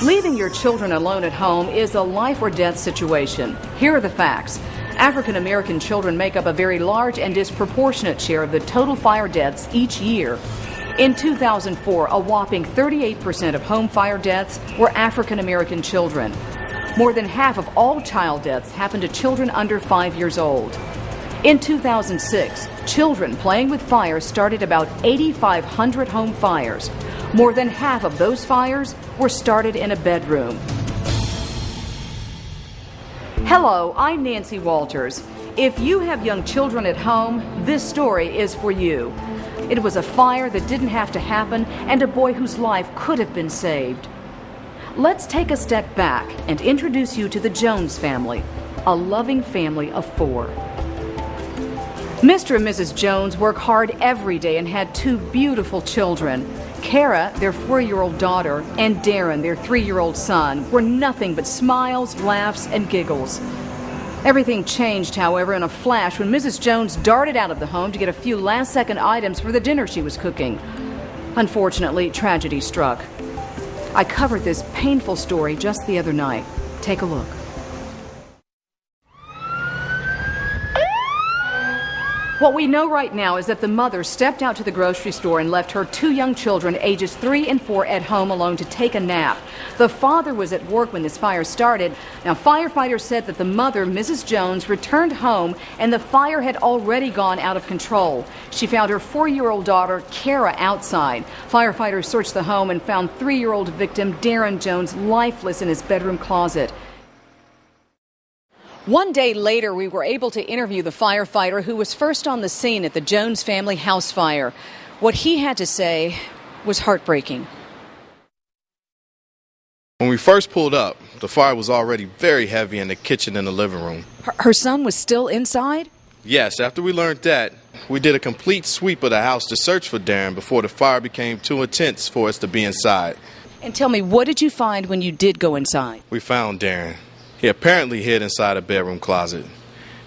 Leaving your children alone at home is a life or death situation. Here are the facts. African American children make up a very large and disproportionate share of the total fire deaths each year. In 2004, a whopping 38% of home fire deaths were African American children. More than half of all child deaths happened to children under 5 years old. In 2006, children playing with fire started about 8,500 home fires. More than half of those fires were started in a bedroom. Hello, I'm Nancy Walters. If you have young children at home, this story is for you. It was a fire that didn't have to happen and a boy whose life could have been saved. Let's take a step back and introduce you to the Jones family, a loving family of 4. Mr. and Mrs. Jones work hard every day and had 2 beautiful children. Kara, their 4-year-old daughter, and Darren, their 3-year-old son, were nothing but smiles, laughs, and giggles. Everything changed, however, in a flash when Mrs. Jones darted out of the home to get a few last-second items for the dinner she was cooking. Unfortunately, tragedy struck. I covered this painful story just the other night. Take a look. What we know right now is that the mother stepped out to the grocery store and left her 2 young children, ages 3 and 4, at home alone to take a nap. The father was at work when this fire started. Now, firefighters said that the mother, Mrs. Jones, returned home and the fire had already gone out of control. She found her 4-year-old daughter, Kara, outside. Firefighters searched the home and found 3-year-old victim, Darren Jones, lifeless in his bedroom closet. One day later, we were able to interview the firefighter who was first on the scene at the Jones family house fire. What he had to say was heartbreaking. When we first pulled up, the fire was already very heavy in the kitchen and the living room. Her son was still inside? Yes, after we learned that, we did a complete sweep of the house to search for Darren before the fire became too intense for us to be inside. And tell me, what did you find when you did go inside? We found Darren. He apparently hid inside a bedroom closet.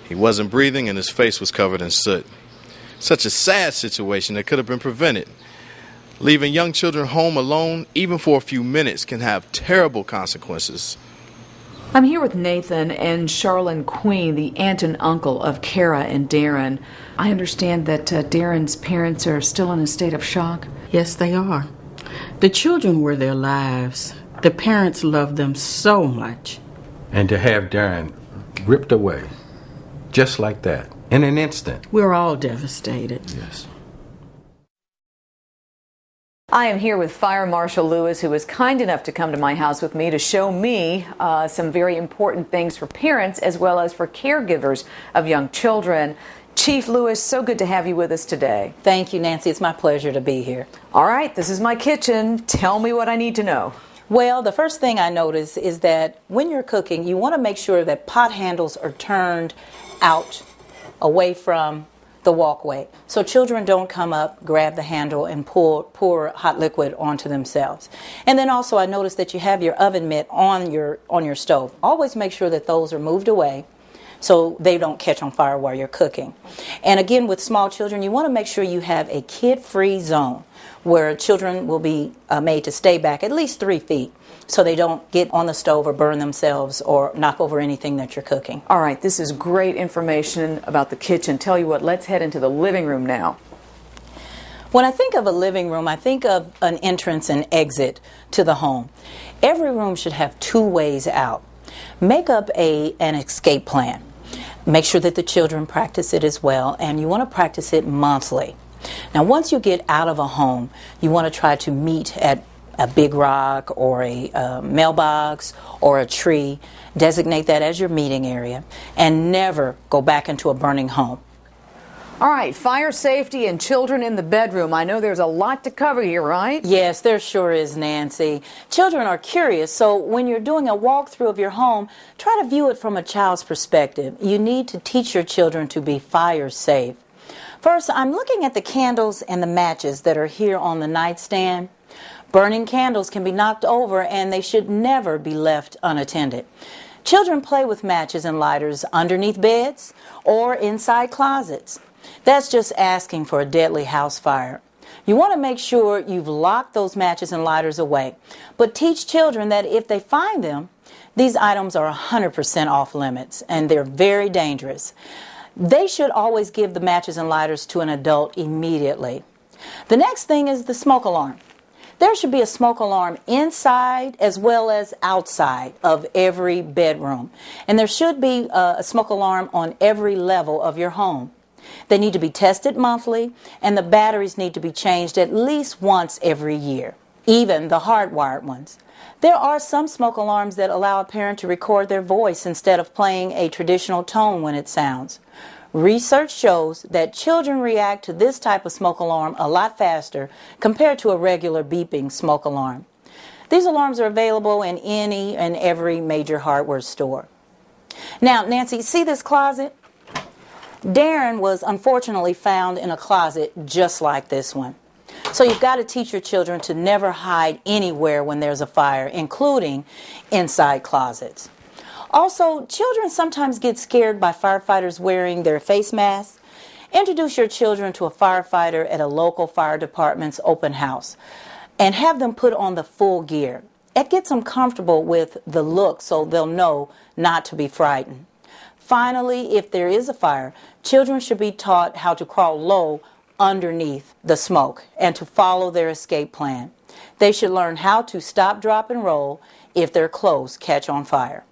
He wasn't breathing and his face was covered in soot. Such a sad situation that could have been prevented. Leaving young children home alone, even for a few minutes, can have terrible consequences. I'm here with Nathan and Charlene Queen, the aunt and uncle of Kara and Darren. I understand that Darren's parents are still in a state of shock. Yes, they are. The children were their lives. The parents loved them so much. And to have Darren ripped away, just like that, in an instant. We're all devastated. Yes. I am here with Fire Marshal Lewis, who was kind enough to come to my house with me to show me some very important things for parents as well as for caregivers of young children. Chief Lewis, so good to have you with us today. Thank you, Nancy. It's my pleasure to be here. All right, this is my kitchen. Tell me what I need to know. Well, the first thing I notice is that when you're cooking, you want to make sure that pot handles are turned out away from the walkway, so children don't come up, grab the handle, and pour hot liquid onto themselves. And then also I notice that you have your oven mitt on your stove. Always make sure that those are moved away so they don't catch on fire while you're cooking. And again, with small children, you want to make sure you have a kid-free zone where children will be made to stay back at least 3 feet so they don't get on the stove or burn themselves or knock over anything that you're cooking. All right, this is great information about the kitchen. Tell you what, let's head into the living room now. When I think of a living room, I think of an entrance and exit to the home. Every room should have 2 ways out. Make up an escape plan. Make sure that the children practice it as well, and you want to practice it monthly. Now, once you get out of a home, you want to try to meet at a big rock or a mailbox or a tree. Designate that as your meeting area and never go back into a burning home. All right, fire safety and children in the bedroom. I know there's a lot to cover here, right? Yes, there sure is, Nancy. Children are curious, so when you're doing a walkthrough of your home, try to view it from a child's perspective. You need to teach your children to be fire safe. First, I'm looking at the candles and the matches that are here on the nightstand. Burning candles can be knocked over and they should never be left unattended. Children play with matches and lighters underneath beds or inside closets. That's just asking for a deadly house fire. You want to make sure you've locked those matches and lighters away, but teach children that if they find them, these items are 100% off limits and they're very dangerous. They should always give the matches and lighters to an adult immediately. The next thing is the smoke alarm. There should be a smoke alarm inside as well as outside of every bedroom. And there should be a smoke alarm on every level of your home. They need to be tested monthly, and the batteries need to be changed at least once every year, even the hardwired ones. There are some smoke alarms that allow a parent to record their voice instead of playing a traditional tone when it sounds. Research shows that children react to this type of smoke alarm a lot faster compared to a regular beeping smoke alarm. These alarms are available in any and every major hardware store. Now, Nancy, see this closet? Darren was unfortunately found in a closet just like this one. So you've got to teach your children to never hide anywhere when there's a fire, including inside closets. Also, children sometimes get scared by firefighters wearing their face masks. Introduce your children to a firefighter at a local fire department's open house and have them put on the full gear. It gets them comfortable with the look so they'll know not to be frightened. Finally, if there is a fire, children should be taught how to crawl low underneath the smoke and to follow their escape plan. They should learn how to stop, drop, and roll if their clothes catch on fire.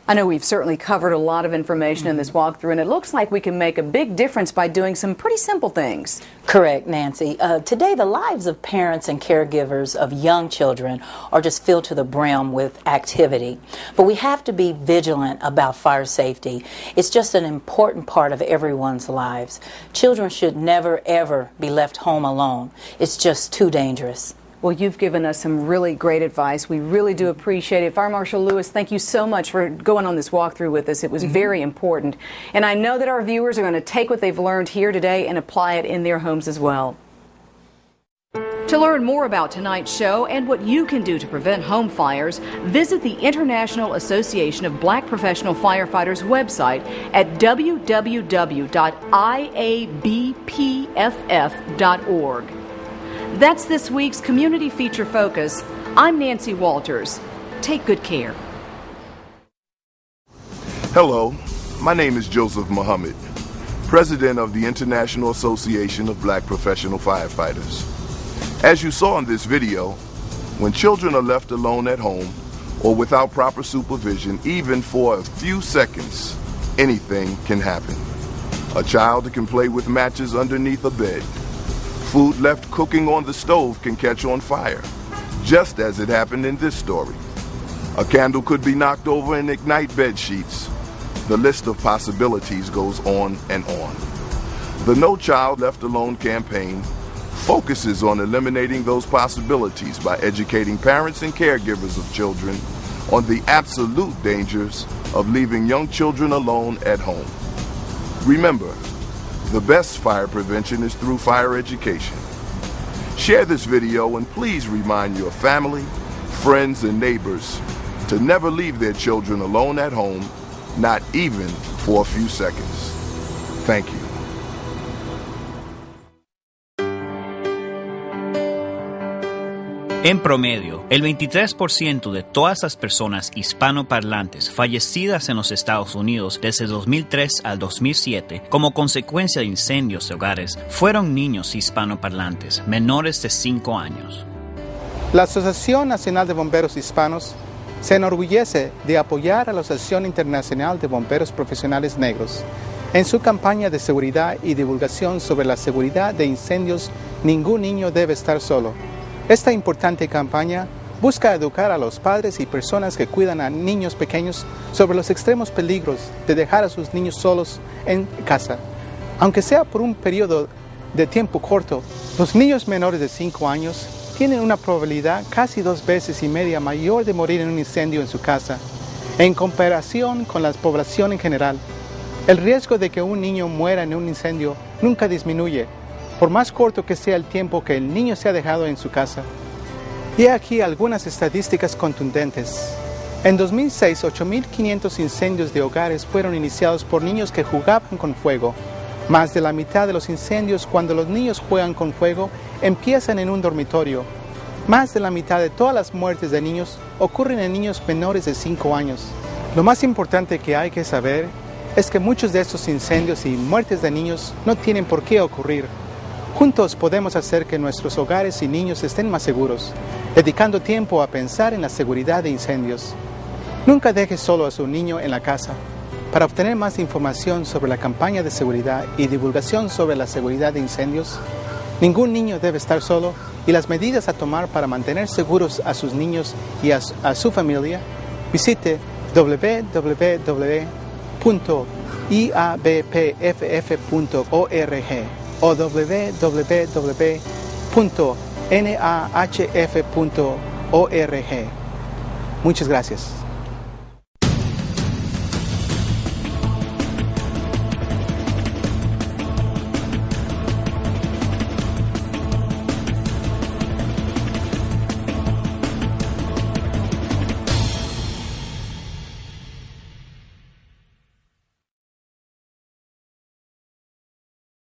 I know we've certainly covered a lot of information in this walkthrough, and it looks like we can make a big difference by doing some pretty simple things. Correct, Nancy. Today, the lives of parents and caregivers of young children are just filled to the brim with activity. But we have to be vigilant about fire safety. It's just an important part of everyone's lives. Children should never, ever be left home alone. It's just too dangerous. Well, you've given us some really great advice. We really do appreciate it. Fire Marshal Lewis, thank you so much for going on this walkthrough with us. It was very important. And I know that our viewers are going to take what they've learned here today and apply it in their homes as well. To learn more about tonight's show and what you can do to prevent home fires, visit the International Association of Black Professional Firefighters website at www.IABPFF.org. That's this week's Community Feature Focus. I'm Nancy Walters. Take good care. Hello, my name is Joseph Muhammad, President of the International Association of Black Professional Firefighters. As you saw in this video, when children are left alone at home or without proper supervision, even for a few seconds, anything can happen. A child can play with matches underneath a bed. Food left cooking on the stove can catch on fire, just as it happened in this story. A candle could be knocked over and ignite bed sheets. The list of possibilities goes on and on. The No Child Left Alone campaign focuses on eliminating those possibilities by educating parents and caregivers of children on the absolute dangers of leaving young children alone at home. Remember, the best fire prevention is through fire education. Share this video and please remind your family, friends, and neighbors to never leave their children alone at home, not even for a few seconds. Thank you. En promedio, el 23% de todas las personas hispanoparlantes fallecidas en los Estados Unidos desde 2003 al 2007 como consecuencia de incendios de hogares fueron niños hispanoparlantes menores de 5 años. La Asociación Nacional de Bomberos Hispanos se enorgullece de apoyar a la Asociación Internacional de Bomberos Profesionales Negros en su campaña de seguridad y divulgación sobre la seguridad de incendios. Ningún niño debe estar solo. Esta importante campaña busca educar a los padres y personas que cuidan a niños pequeños sobre los extremos peligros de dejar a sus niños solos en casa. Aunque sea por un periodo de tiempo corto, los niños menores de 5 años tienen una probabilidad casi 2 veces y media mayor de morir en un incendio en su casa, en comparación con la población en general. El riesgo de que un niño muera en un incendio nunca disminuye, por más corto que sea el tiempo que el niño se ha dejado en su casa. Y aquí algunas estadísticas contundentes. En 2006, 8.500 incendios de hogares fueron iniciados por niños que jugaban con fuego. Más de la mitad de los incendios cuando los niños juegan con fuego empiezan en un dormitorio. Más de la mitad de todas las muertes de niños ocurren en niños menores de 5 años. Lo más importante que hay que saber es que muchos de estos incendios y muertes de niños no tienen por qué ocurrir. Juntos podemos hacer que nuestros hogares y niños estén más seguros, dedicando tiempo a pensar en la seguridad de incendios. Nunca deje solo a su niño en la casa. Para obtener más información sobre la campaña de seguridad y divulgación sobre la seguridad de incendios, ningún niño debe estar solo y las medidas a tomar para mantener seguros a sus niños y a su familia, visite www.iabpff.org o www.nahf.org. Muchas gracias.